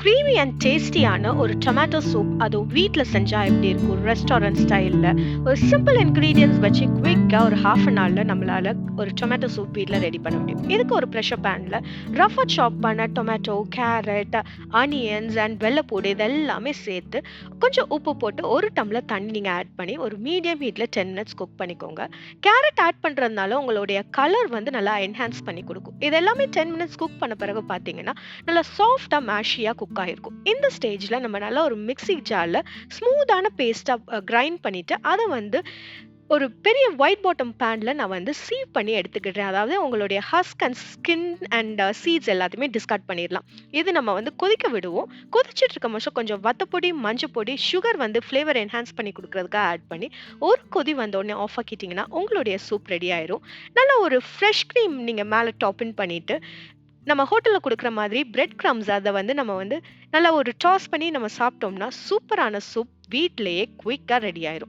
Creamy and டேஸ்டியான ஒரு tomato soup அதுவும் வீட்டில் செஞ்சால் எப்படி இருக்கும் ரெஸ்டாரண்ட் ஸ்டைலில் ஒரு சிம்பிள் இன்க்ரீடியன்ஸ் வச்சு குவிக்காக ஒரு ஹாஃப் அன் ஹவரில் நம்மளால் ஒரு டொமேட்டோ சூப் வீட்டில் ரெடி பண்ண முடியும். இதுக்கு ஒரு ப்ரெஷர் பேனில் ரஃபாக சாப் பண்ண டொமேட்டோ, கேரட், ஆனியன்ஸ் அண்ட் வெள்ளைப்பூடு இதெல்லாமே சேர்த்து கொஞ்சம் உப்பு போட்டு ஒரு டம்ளர் தண்ணி நீங்கள் ஆட் பண்ணி ஒரு மீடியம் ஹீட்டில் 10 மினிட்ஸ் குக் பண்ணிக்கோங்க. கேரட் ஆட் பண்ணுறதுனால உங்களுடைய கலர் வந்து நல்லா என்ஹான்ஸ் பண்ணி கொடுக்கும். இது எல்லாமே 10 மினிட்ஸ் குக் பண்ண பிறகு பார்த்தீங்கன்னா நல்லா சாஃப்டா மேஷியா குக் ஆயிருக்கும். இந்த ஸ்டேஜ்ல நம்ம நல்லா ஒரு மிக்ஸி ஜார்ல ஸ்மூத்தான பேஸ்டா கிரைண்ட் பண்ணிட்டு அதை வந்து ஒரு பெரிய ஒயிட் பாட்டம் பேன்ல நான் வந்து சீவ் பண்ணி எடுத்துக்கிட்டேன். அதாவது உங்களுடைய husk and skin and seeds எல்லாத்தையுமே டிஸ்கார்ட் பண்ணிடலாம். இது நம்ம வந்து கொதிக்க விடுவோம். கொதிச்சிட்டு இருக்க போது கொஞ்சம் வத்தப்பொடி, மஞ்சள் பொடி, சுகர் வந்து ஃப்ளேவர் என்ஹான்ஸ் பண்ணி கொடுக்கறதுக்காக ஆட் பண்ணி ஒரு கொதி வந்த உடனே ஆஃப் ஆக்கிட்டீங்கன்னா உங்களுடைய சூப் ரெடி ஆயிரும். நல்லா ஒரு ஃப்ரெஷ் க்ரீம் நீங்க மேல டாப்பின் பண்ணிட்டு நம்ம ஹோட்டல்ல குடுக்குற மாதிரி பிரெட் கிரம்ப்ஸ் அத வந்து நம்ம வந்து நல்லா ஒரு டாஸ் பண்ணி நம்ம சாப்பிட்டோம்னா, சூப்பரான சூப் வீட்லயே குயிக்கா ரெடி ஆயிரும்.